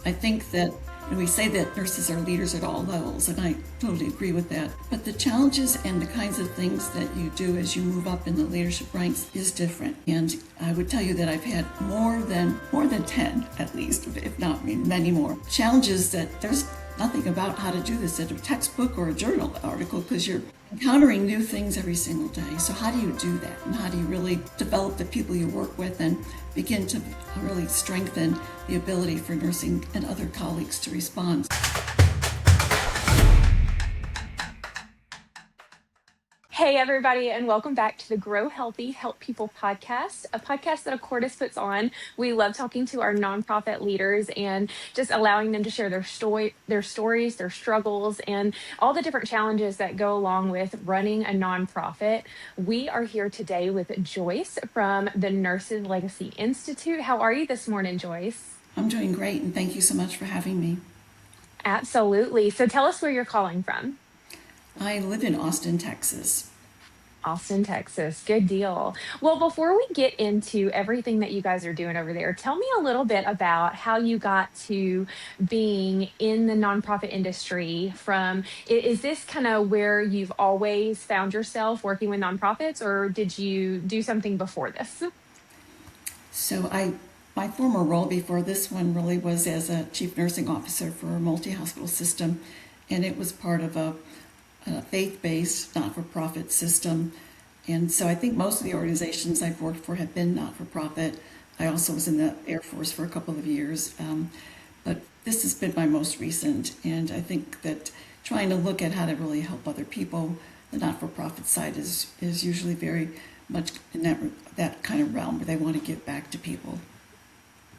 I think that we say that nurses are leaders at all levels, and I totally agree with that. But the challenges and the kinds of things that you do as you move up in the leadership ranks is different. And I would tell you that I've had more than 10, at least, if not many more, challenges that there's nothing about how to do this in a textbook or a journal article, because you're encountering new things every single day. So how do you do that? And how do you really develop the people you work with and begin to really strengthen the ability for nursing and other colleagues to respond? Hey, everybody, and welcome back to the Grow Healthy, Help People podcast, a podcast that Accordis puts on. We love talking to our nonprofit leaders and just allowing them to share their stories, their struggles, and all the different challenges that go along with running a nonprofit. We are here today with Joyce from the Nurses Legacy Institute. How are you this morning, Joyce? I'm doing great, and thank you so much for having me. Absolutely. So tell us where you're calling from. I live in Austin, Texas. Austin, Texas. Good deal. Well, before we get into everything that you guys are doing over there, tell me a little bit about how you got to being in the nonprofit industry is this kind of where you've always found yourself working with nonprofits, or did you do something before this? So my former role before this one really was as a chief nursing officer for a multi-hospital system, and it was part of a faith-based, not-for-profit system. And so I think most of the organizations I've worked for have been not-for-profit. I also was in the Air Force for a couple of years, but this has been my most recent. And I think that trying to look at how to really help other people, the not-for-profit side is usually very much in that kind of realm where they want to give back to people.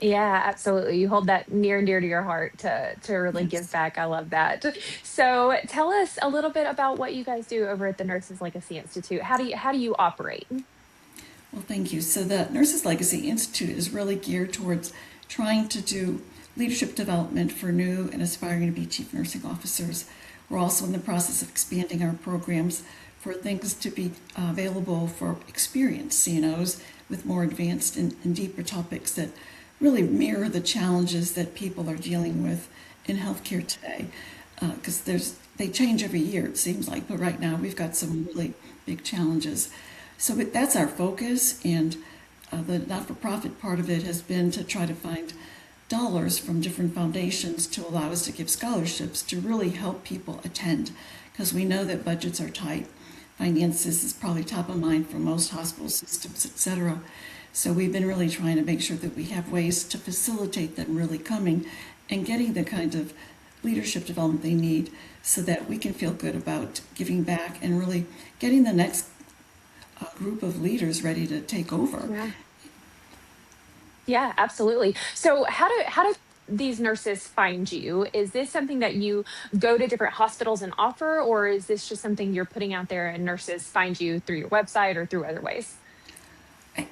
Yeah, absolutely. You hold that near and dear to your heart to really give Yes. back. I love that. So tell us a little bit about what you guys do over at the Nurses Legacy Institute. How do you operate? Well, thank you. So the Nurses Legacy Institute is really geared towards trying to do leadership development for new and aspiring to be chief nursing officers. We're also in the process of expanding our programs for things to be available for experienced CNOs with more advanced and deeper topics that really mirror the challenges that people are dealing with in healthcare today. Because they change every year, it seems like, but right now we've got some really big challenges. So that's our focus, and the not-for-profit part of it has been to try to find dollars from different foundations to allow us to give scholarships to really help people attend, because we know that budgets are tight. Finances is probably top of mind for most hospital systems, etc. So we've been really trying to make sure that we have ways to facilitate them really coming and getting the kind of leadership development they need so that we can feel good about giving back and really getting the next group of leaders ready to take over. Yeah. Yeah, absolutely. So how do these nurses find you? Is this something that you go to different hospitals and offer, or is this just something you're putting out there and nurses find you through your website or through other ways?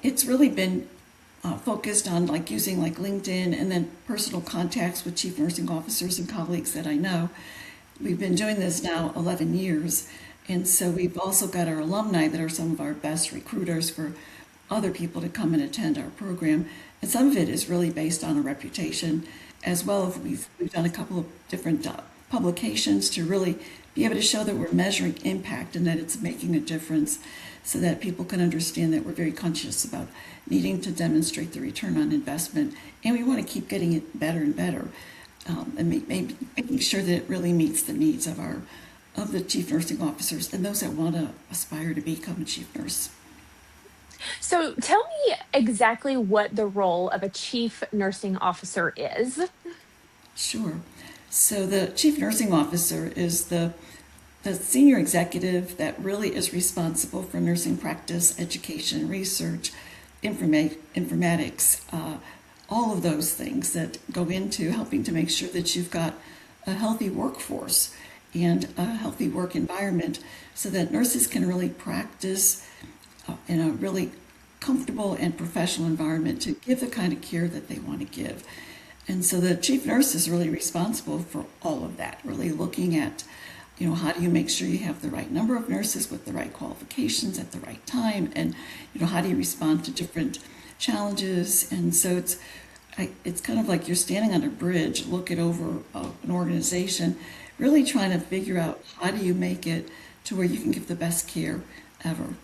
It's really been focused on using LinkedIn and then personal contacts with chief nursing officers and colleagues that I know. We've been doing this now 11 years, and so we've also got our alumni that are some of our best recruiters for other people to come and attend our program. And some of it is really based on a reputation, as well as we've done a couple of different publications to really be able to show that we're measuring impact and that it's making a difference, so that people can understand that we're very conscious about needing to demonstrate the return on investment, and we want to keep getting it better and better, and making sure that it really meets the needs of the chief nursing officers and those that want to aspire to become a chief nurse. So tell me exactly what the role of a chief nursing officer is. Sure. So the chief nursing officer is the senior executive that really is responsible for nursing practice, education, research, informatics, all of those things that go into helping to make sure that you've got a healthy workforce and a healthy work environment so that nurses can really practice in a really comfortable and professional environment to give the kind of care that they want to give. And so the chief nurse is really responsible for all of that, really looking at, how do you make sure you have the right number of nurses with the right qualifications at the right time? And, how do you respond to different challenges? And so it's kind of like you're standing on a bridge looking over an organization, really trying to figure out how do you make it to where you can give the best care ever.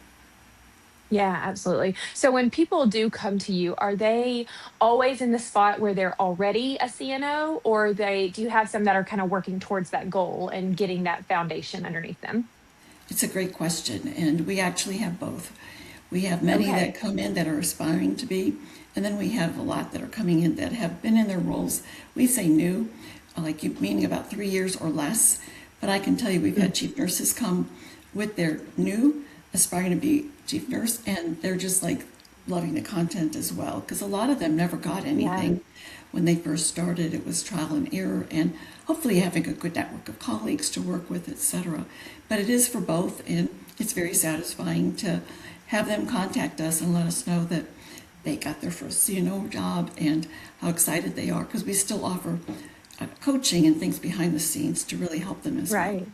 Yeah, absolutely. So when people do come to you, are they always in the spot where they're already a CNO, or they do you have some that are kind of working towards that goal and getting that foundation underneath them? It's a great question, and we actually have both. We have many that Okay. come in that are aspiring to be, and then we have a lot that are coming in that have been in their roles. We say new, like meaning about 3 years or less. But I can tell you, we've had Mm. chief nurses come with their new, aspiring to be chief nurse, and they're just like loving the content as well. Because a lot of them never got Yeah. anything when they first started. It was trial and error, and hopefully having a good network of colleagues to work with, etc. But it is for both, and it's very satisfying to have them contact us and let us know that they got their first CNO job and how excited they are, because we still offer coaching and things behind the scenes to really help them as well. Right.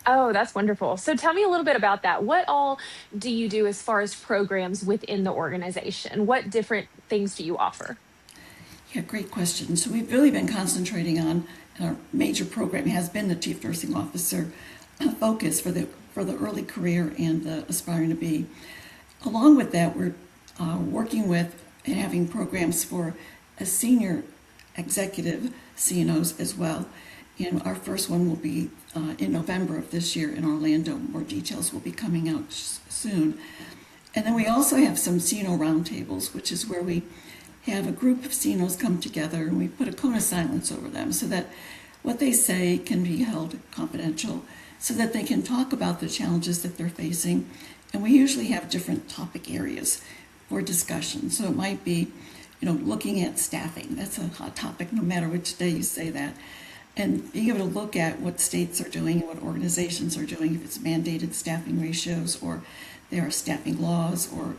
Oh, that's wonderful. So tell me a little bit about that. What all do you do as far as programs within the organization? What different things do you offer? Yeah, great question. So we've really been concentrating on, and our major program has been the chief nursing officer focus for the early career and the aspiring to be. Along with that, we're working with and having programs for a senior executive CNOs as well. And our first one will be in November of this year in Orlando. More details will be coming out soon. And then we also have some CNO roundtables, which is where we have a group of CNOs come together and we put a cone of silence over them so that what they say can be held confidential, so that they can talk about the challenges that they're facing. And we usually have different topic areas for discussion. So it might be, looking at staffing. That's a hot topic no matter which day you say that. And being able to look at what states are doing and what organizations are doing, if it's mandated staffing ratios or there are staffing laws, or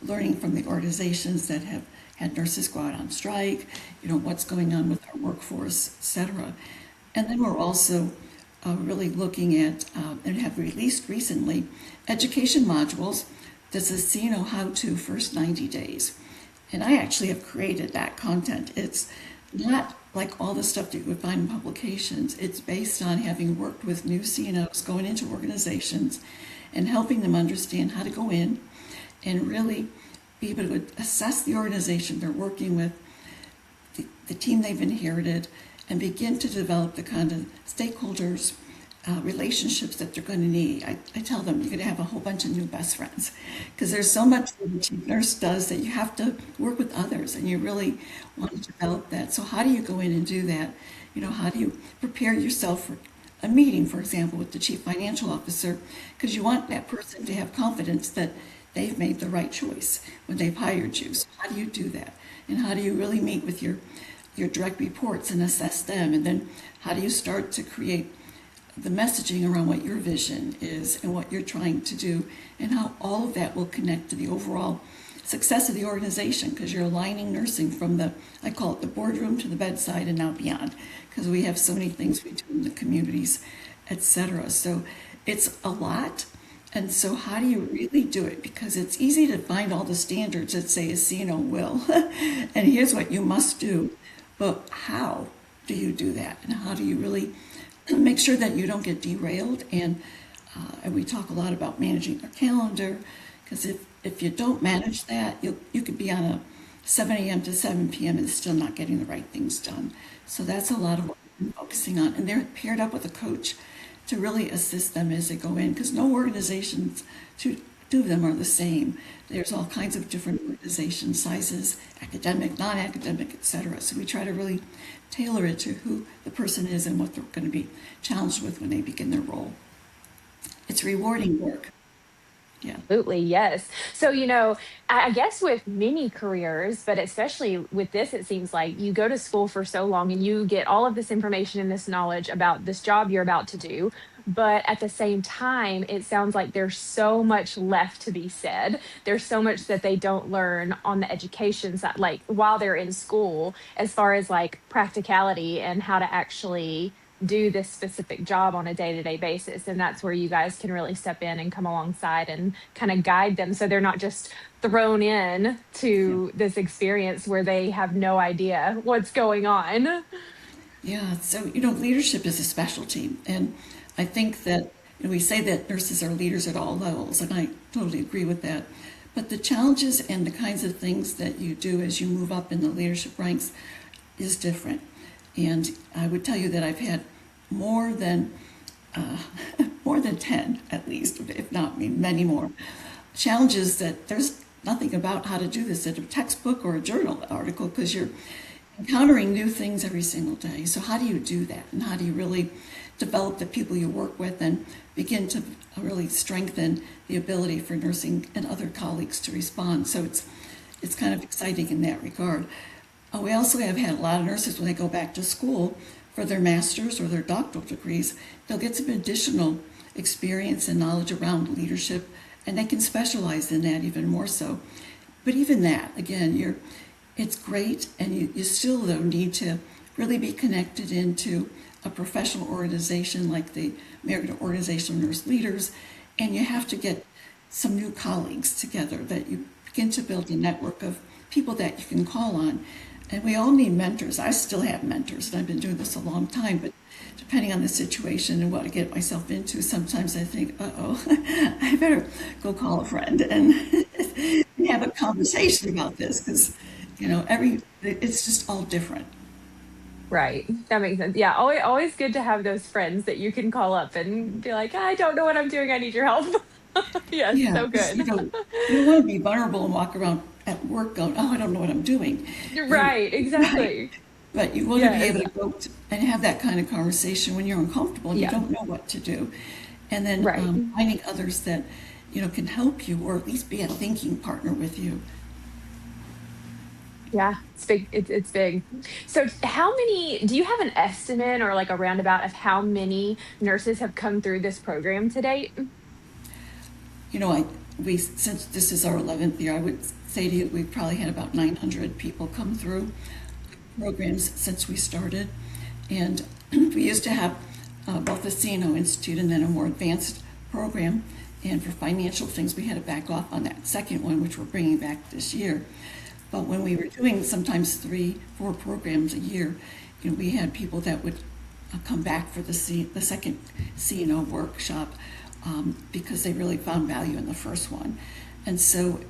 learning from the organizations that have had nurses go out on strike, what's going on with our workforce, etc. And then we're also really looking at and have released recently education modules that says CNO how to first 90 days. And I actually have created that content. It's not like all the stuff that you would find in publications. It's based on having worked with new CNOs going into organizations and helping them understand how to go in and really be able to assess the organization they're working with, the team they've inherited, and begin to develop the kind of stakeholders, relationships that they're going to need. I tell them you're going to have a whole bunch of new best friends because there's so much that a chief nurse does that you have to work with others and you really want to develop that. So how do you go in and do that? How do you prepare yourself for a meeting, for example, with the chief financial officer, because you want that person to have confidence that they've made the right choice when they've hired you. So how do you do that? And how do you really meet with your direct reports and assess them? And then how do you start to create the messaging around what your vision is and what you're trying to do, and how all of that will connect to the overall success of the organization, because you're aligning nursing from I call it the boardroom to the bedside and now beyond, because we have so many things we do in the communities, etc. So it's a lot. And so how do you really do it? Because it's easy to find all the standards that say a CNO will, and here's what you must do. But how do you do that? And how do you really make sure that you don't get derailed? And we talk a lot about managing our calendar, because if you don't manage that, you could be on a 7 a.m. to 7 p.m. and still not getting the right things done. So that's a lot of what we're focusing on. And they're paired up with a coach to really assist them as they go in, because no organizations, two of them are the same. There's all kinds of different organization sizes, academic, non-academic, etc. So we try to really tailor it to who the person is and what they're going to be challenged with when they begin their role. It's rewarding work. Yeah. Absolutely, yes. So, I guess with many careers, but especially with this, it seems like you go to school for so long and you get all of this information and this knowledge about this job you're about to do. But at the same time, it sounds like there's so much left to be said. There's so much that they don't learn on the education side, like while they're in school, as far as like practicality and how to actually do this specific job on a day-to-day basis. And that's where you guys can really step in and come alongside and kind of guide them so they're not just thrown in Yeah. to this experience where they have no idea what's going on. Yeah, so leadership is a specialty, and I think that we say that nurses are leaders at all levels, and I totally agree with that. But the challenges and the kinds of things that you do as you move up in the leadership ranks is different. And I would tell you that I've had more than uh, more than 10 at least, if not many more challenges that there's nothing about how to do this in a textbook or a journal article because you're encountering new things every single day. So how do you do that? And how do you really develop the people you work with and begin to really strengthen the ability for nursing and other colleagues to respond? So it's kind of exciting in that regard. We also have had a lot of nurses when they go back to school for their master's or their doctoral degrees, they'll get some additional experience and knowledge around leadership, and they can specialize in that even more so. But even that, again, it's great, and you still though need to really be connected into a professional organization like the American Organization of Nurse Leaders, and you have to get some new colleagues together that you begin to build a network of people that you can call on. And we all need mentors. I still have mentors, and I've been doing this a long time, but depending on the situation and what I get myself into, sometimes I think, uh-oh, I better go call a friend and have a conversation about this because, it's just all different. Right. That makes sense. Yeah. Always good to have those friends that you can call up and be like, I don't know what I'm doing. I need your help. Yes. Yeah, So because, good. you don't want to be vulnerable and walk around at work going, oh, I don't know what I'm doing. You, Right. right. Exactly. But you want to be Yes. able to and have that kind of conversation when you're uncomfortable and you Yeah. don't know what to do. And then Right. finding others that, can help you or at least be a thinking partner with you. Yeah. It's big. It's big. So, how many do you have an estimate or like a roundabout of how many nurses have come through this program to date? You know, since this is our 11th year, I would say to you, we've probably had about 900 people come through programs since we started. And we used to have both a CNO Institute and then a more advanced program. And for financial things, we had to back off on that second one, which we're bringing back this year. But when we were doing sometimes 3, 4 programs a year, we had people that would come back for the second CNO workshop because they really found value in the first one. And so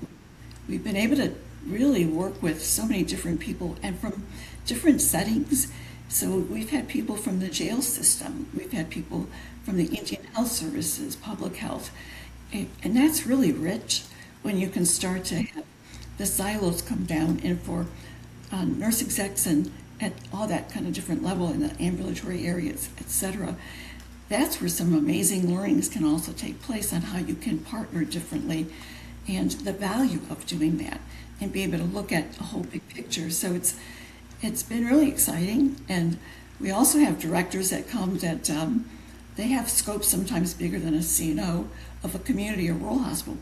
we've been able to really work with so many different people and from different settings. So we've had people from the jail system, we've had people from the Indian Health Services, public health, and that's really rich when you can start to have the silos come down and for nurse execs and at all that kind of different level in the ambulatory areas, etc. That's where some amazing learnings can also take place on how you can partner differently and the value of doing that and be able to look at a whole big picture. So it's been really exciting, and we also have directors that come that they have scopes sometimes bigger than a CNO of a community or rural hospital.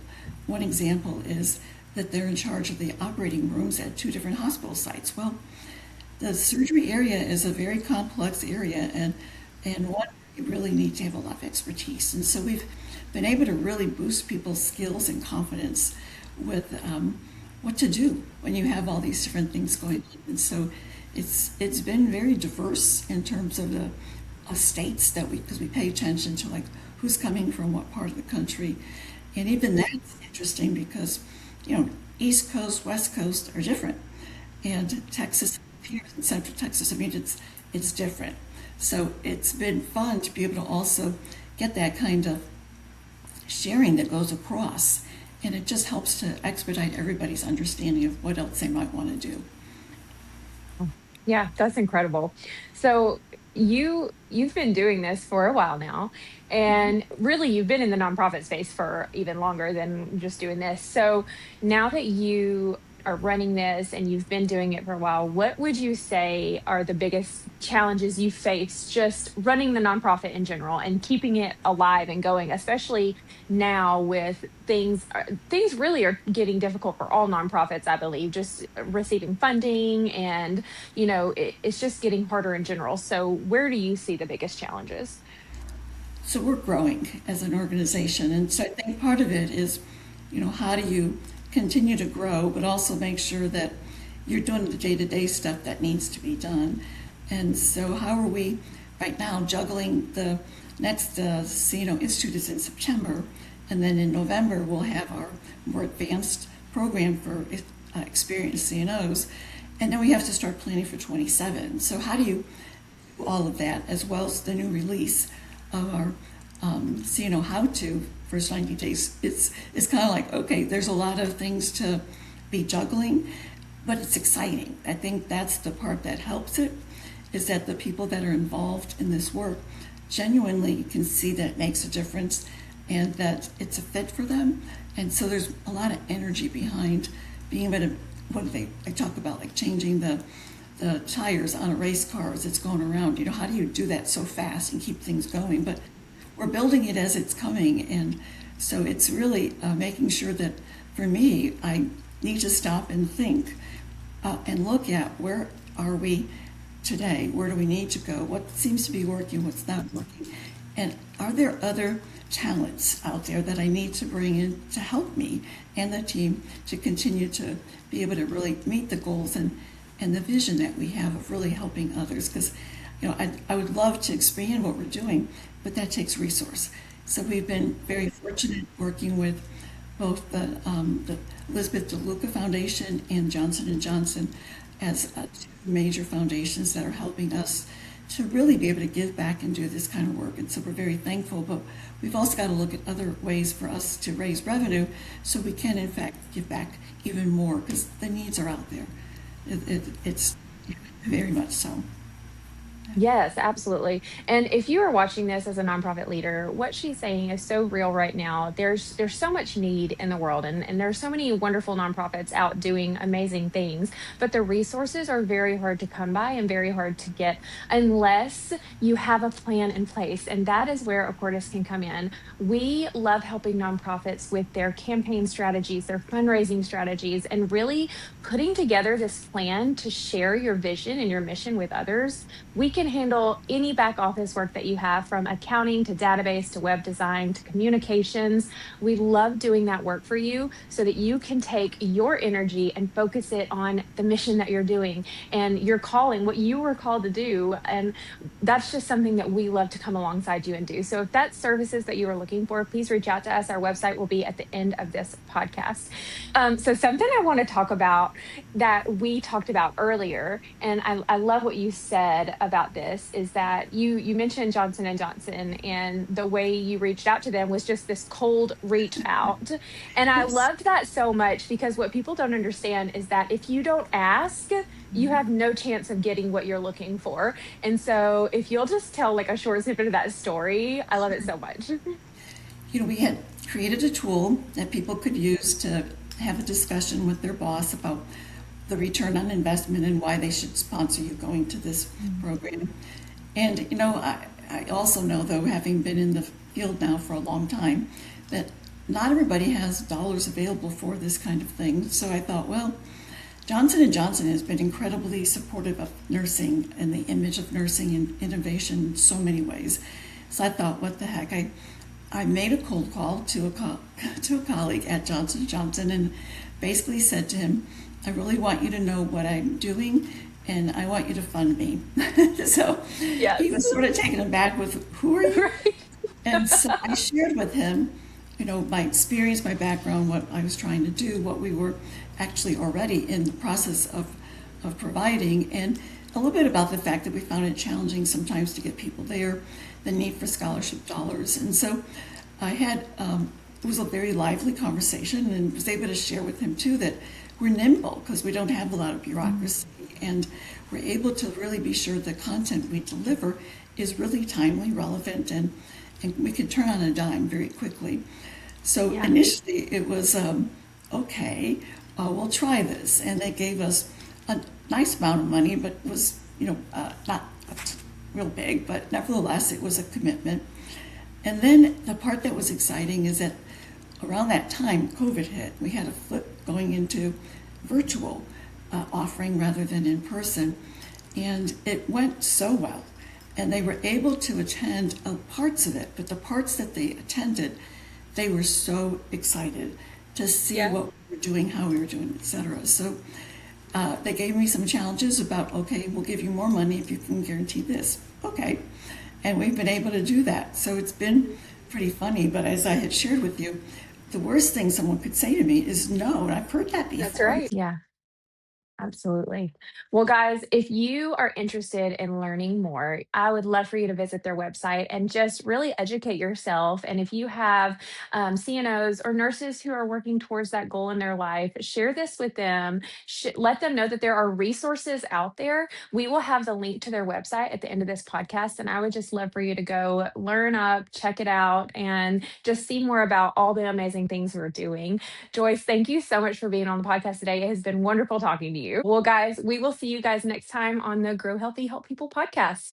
One example is that they're in charge of the operating rooms at 2 different hospital sites. Well, the surgery area is a very complex area, and one you really need to have a lot of expertise. And so we've been able to really boost people's skills and confidence with what to do when you have all these different things going on. And so it's been very diverse in terms of the states that because we pay attention to like who's coming from what part of the country, and even that's interesting because East Coast, West Coast are different, and Texas here in Central Texas, I mean it's different. So it's been fun to be able to also get that kind of sharing that goes across, and it just helps to expedite everybody's understanding of what else they might want to do. Yeah, that's incredible. So you've been doing this for a while now, and really you've been in the nonprofit space for even longer than just doing this. So now that you are running this and you've been doing it for a while, what would you say are the biggest challenges you face just running the nonprofit in general and keeping it alive and going, especially now with things really are getting difficult for all nonprofits, I believe, just receiving funding and, it's just getting harder in general. So where do you see the biggest challenges? So we're growing as an organization, and so I think part of it is, how do you continue to grow, but also make sure that you're doing the day-to-day stuff that needs to be done. And so how are we right now juggling the next CNO Institute is in September, and then in November we'll have our more advanced program for experienced CNOs, and then we have to start planning for 27. So how do you do all of that, as well as the new release of our how to first 90 days? It's kind of like, okay, there's a lot of things to be juggling, but it's exciting. I think that's the part that helps it, is that the people that are involved in this work genuinely can see that it makes a difference and that it's a fit for them. And so there's a lot of energy behind being able to, I talk about like changing the tires on a race car as it's going around. How do you do that so fast and keep things going? But we're building it as it's coming. And so it's really making sure that, for me, I need to stop and think and look at where are we today? Where do we need to go? What seems to be working? What's not working? And are there other talents out there that I need to bring in to help me and the team to continue to be able to really meet the goals and the vision that we have of really helping others? Because, I would love to expand what we're doing, but that takes resource. So we've been very fortunate working with both the Elizabeth DeLuca Foundation and Johnson & Johnson as two major foundations that are helping us to really be able to give back and do this kind of work. And so we're very thankful, but we've also got to look at other ways for us to raise revenue so we can, in fact, give back even more, because the needs are out there. It's very much so. Yes, absolutely. And if you are watching this as a nonprofit leader, what she's saying is so real right now. There's so much need in the world, and there's so many wonderful nonprofits out doing amazing things, but the resources are very hard to come by and very hard to get unless you have a plan in place. And that is where Acordis can come in. We love helping nonprofits with their campaign strategies, their fundraising strategies, and really putting together this plan to share your vision and your mission with others. We can handle any back office work that you have, from accounting to database to web design to communications. We love doing that work for you so that you can take your energy and focus it on the mission that you're doing and your calling, what you were called to do. And that's just something that we love to come alongside you and do. So if that's services that you are looking for, please reach out to us. Our website will be at the end of this podcast. So something I want to talk about that we talked about earlier, and I love what you said about this, is that you mentioned Johnson & Johnson, and the way you reached out to them was just this cold reach out. And I Yes. loved that so much, because what people don't understand is that if you don't ask, you have no chance of getting what you're looking for. And so if you'll just tell like a short snippet of that story, I love it so much. We had created a tool that people could use to have a discussion with their boss about the return on investment and why they should sponsor you going to this program. And, I also know, though, having been in the field now for a long time, that not everybody has dollars available for this kind of thing. So I thought, well, Johnson & Johnson has been incredibly supportive of nursing and the image of nursing and innovation in so many ways. So I thought, what the heck? I made a cold call to a colleague at Johnson & Johnson and basically said to him, I really want you to know what I'm doing, and I want you to fund me. So Yes. he was sort of taken aback with, who are you? Right. And so I shared with him, my experience, my background, what I was trying to do, what we were actually already in the process of providing, and a little bit about the fact that we found it challenging sometimes to get people there, the need for scholarship dollars. And so I had, it was a very lively conversation, and was able to share with him too that we're nimble because we don't have a lot of bureaucracy, and we're able to really be sure the content we deliver is really timely, relevant, and we can turn on a dime very quickly. So Yeah. initially it was, okay, we'll try this. And they gave us a nice amount of money, but was, not real big, but nevertheless, it was a commitment. And then the part that was exciting is that around that time, COVID hit. We had a flip going into virtual offering rather than in person. And it went so well. And they were able to attend parts of it, but the parts that they attended, they were so excited to see Yeah. what we were doing, how we were doing, etc. So they gave me some challenges about, okay, we'll give you more money if you can guarantee this. Okay. And we've been able to do that. So it's been pretty funny. But as I had shared with you, the worst thing someone could say to me is no. And I've heard that That's before. right. Yeah. Absolutely. Well, guys, if you are interested in learning more, I would love for you to visit their website and just really educate yourself. And if you have CNOs or nurses who are working towards that goal in their life, share this with them. Let them know that there are resources out there. We will have the link to their website at the end of this podcast. And I would just love for you to go learn up, check it out, and just see more about all the amazing things we're doing. Joyce, thank you so much for being on the podcast today. It has been wonderful talking to you. Well, guys, we will see you guys next time on the Grow Healthy Help People podcast.